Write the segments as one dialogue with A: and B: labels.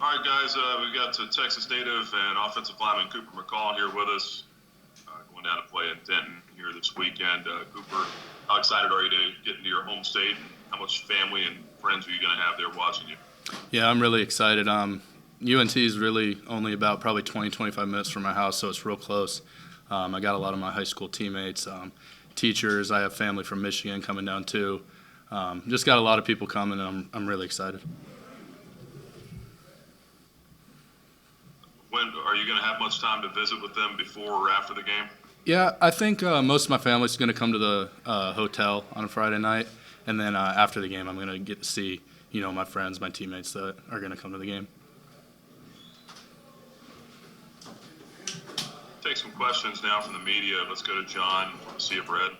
A: All right, guys, we've got Texas native and offensive lineman Cooper McCaw here with us, going down to play in Denton here this weekend. Cooper, how excited are you to get into your home state, and how much family and friends are you going to have there watching you?
B: Yeah, I'm really excited. UNT is really only about probably 20, 25 minutes from my house, so it's real close. I got a lot of my high school teammates, teachers. I have family from Michigan coming down too. Just got a lot of people coming, and I'm really excited.
A: When are you going to have much time to visit with them before or after the game?
B: Yeah, I think most of my family's going to come to the hotel on a Friday night, and then after the game, I'm going to get to see my friends, my teammates that are going to come to the game.
A: Take some questions now from the media. Let's go to John from the Sea of Red.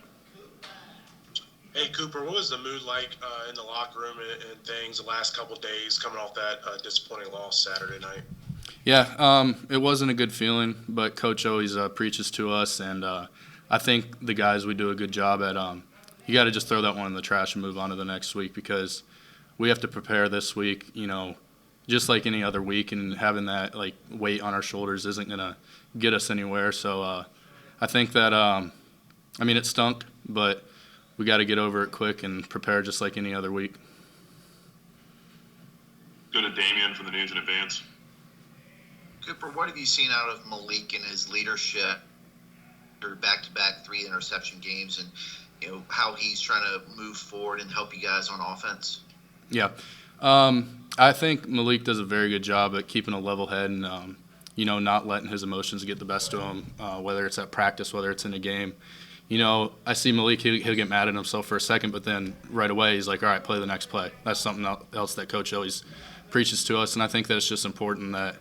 C: Hey, Cooper, what was the mood like in the locker room and things the last couple of days coming off that disappointing loss Saturday night?
B: Yeah, it wasn't a good feeling, but Coach always preaches to us, and I think the guys, we do a good job at you got to just throw that one in the trash and move on to the next week, because we have to prepare this week, just like any other week, and having that weight on our shoulders isn't going to get us anywhere. So I think that, it stunk, but we got to get over it quick and prepare just like any other week.
A: Go to Damian from the News in Advance.
D: Cooper, what have you seen out of Malik and his leadership or back-to-back 3 interception games, and how he's trying to move forward and help you guys on offense?
B: Yeah, I think Malik does a very good job at keeping a level head and not letting his emotions get the best of him, whether it's at practice, whether it's in a game. I see Malik, he'll get mad at himself for a second, but then right away he's like, all right, play the next play. That's something else that Coach always preaches to us, and I think that it's just important that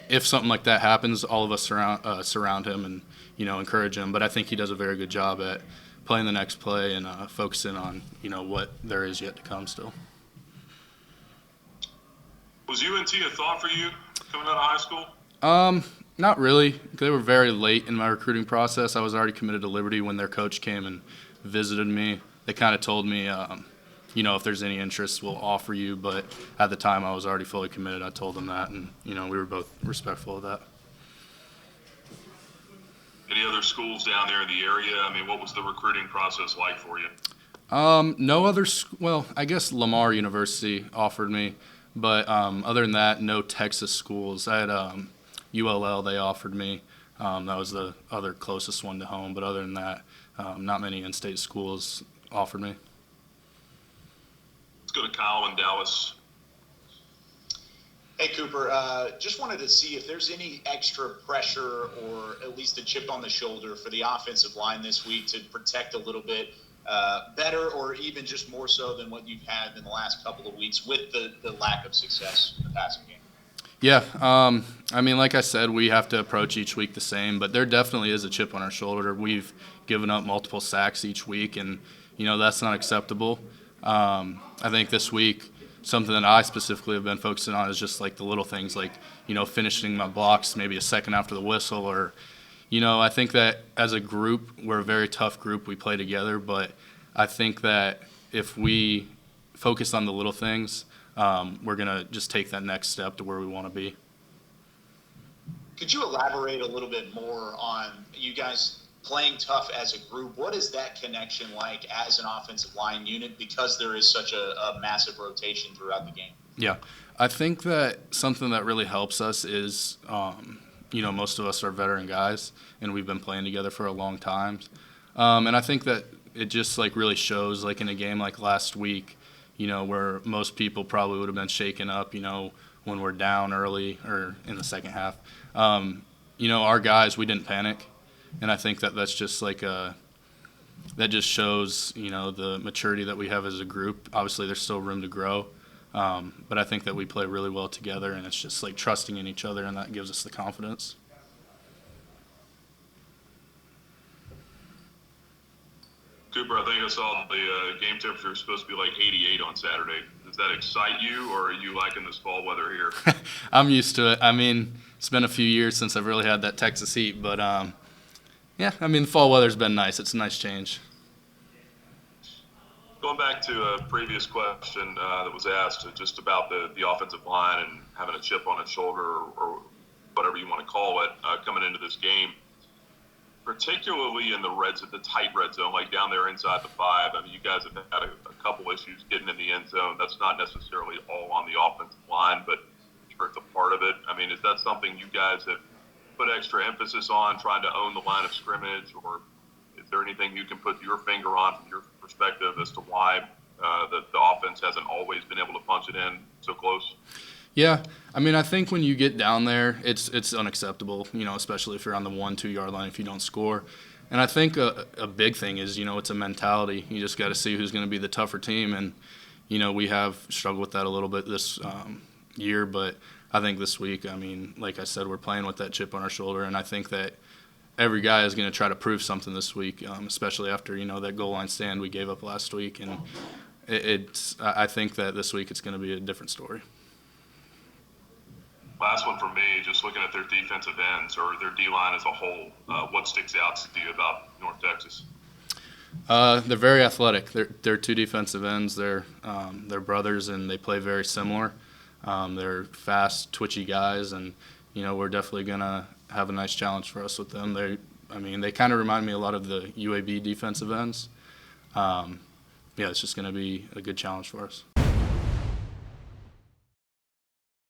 B: if something like that happens, all of us surround him and, encourage him. But I think he does a very good job at playing the next play and focusing on, what there is yet to come still.
A: Was UNT a thought for you coming out of high school?
B: Not really. They were very late in my recruiting process. I was already committed to Liberty when their coach came and visited me. They kind of told me, if there's any interest, we'll offer you. But at the time, I was already fully committed. I told them that, and, we were both respectful of that.
A: Any other schools down there in the area? What was the recruiting process like for you?
B: No other well, I guess Lamar University offered me. But other than that, no Texas schools. I had ULL, they offered me. That was the other closest one to home. But other than that, not many in-state schools offered me.
A: Let's go to Kyle in Dallas.
E: Hey, Cooper, just wanted to see if there's any extra pressure or at least a chip on the shoulder for the offensive line this week to protect a little bit better, or even just more so than what you've had in the last couple of weeks with the lack of success in the passing game.
B: Yeah, like I said, we have to approach each week the same, but there definitely is a chip on our shoulder. We've given up multiple sacks each week, and, that's not acceptable. I think this week, something that I specifically have been focusing on is just the little things like, finishing my blocks maybe a second after the whistle, or, I think that as a group, we're a very tough group. We play together, but I think that if we focus on the little things, we're going to just take that next step to where we want to be.
E: Could you elaborate a little bit more on you guys playing tough as a group? What is that connection like as an offensive line unit, because there is such a massive rotation throughout the game?
B: Yeah, I think that something that really helps us is, most of us are veteran guys, and we've been playing together for a long time. And I think that it just really shows in a game like last week, where most people probably would have been shaken up, when we're down early or in the second half. Our guys, we didn't panic. And I think that that's just that just shows, the maturity that we have as a group. Obviously, there's still room to grow. But I think that we play really well together, and it's just trusting in each other, and that gives us the confidence.
A: Cooper, I think I saw the game temperature is supposed to be 88 on Saturday. Does that excite you, or are you liking this fall weather here?
B: I'm used to it. It's been a few years since I've really had that Texas heat, but the fall weather's been nice. It's a nice change.
A: Going back to a previous question that was asked just about the offensive line and having a chip on its shoulder or whatever you want to call it coming into this game, particularly in the tight red zone, like down there inside the 5. I mean, you guys have had a couple issues getting in the end zone. That's not necessarily all on the offensive line, but sure it's a part of it. I mean, is that something you guys have put extra emphasis on, trying to own the line of scrimmage, or is there anything you can put your finger on from your perspective as to why the offense hasn't always been able to punch it in so close?
B: Yeah, I mean, I think when you get down there, it's unacceptable, especially if you're on the 1-2 yard line if you don't score. And I think a big thing is, it's a mentality. You just got to see who's going to be the tougher team. And, we have struggled with that a little bit this year, but I think this week, I mean, like I said, we're playing with that chip on our shoulder, and I think that every guy is going to try to prove something this week, especially after, that goal line stand we gave up last week. And I think that this week it's going to be a different story.
A: Last one for me, just looking at their defensive ends or their D-line as a whole, what sticks out to you about North Texas?
B: They're very athletic. They're two defensive ends. They're brothers, and they play very similar. They're fast, twitchy guys, and, we're definitely going to have a nice challenge for us with them. They kind of remind me a lot of the UAB defensive ends. It's just going to be a good challenge for us.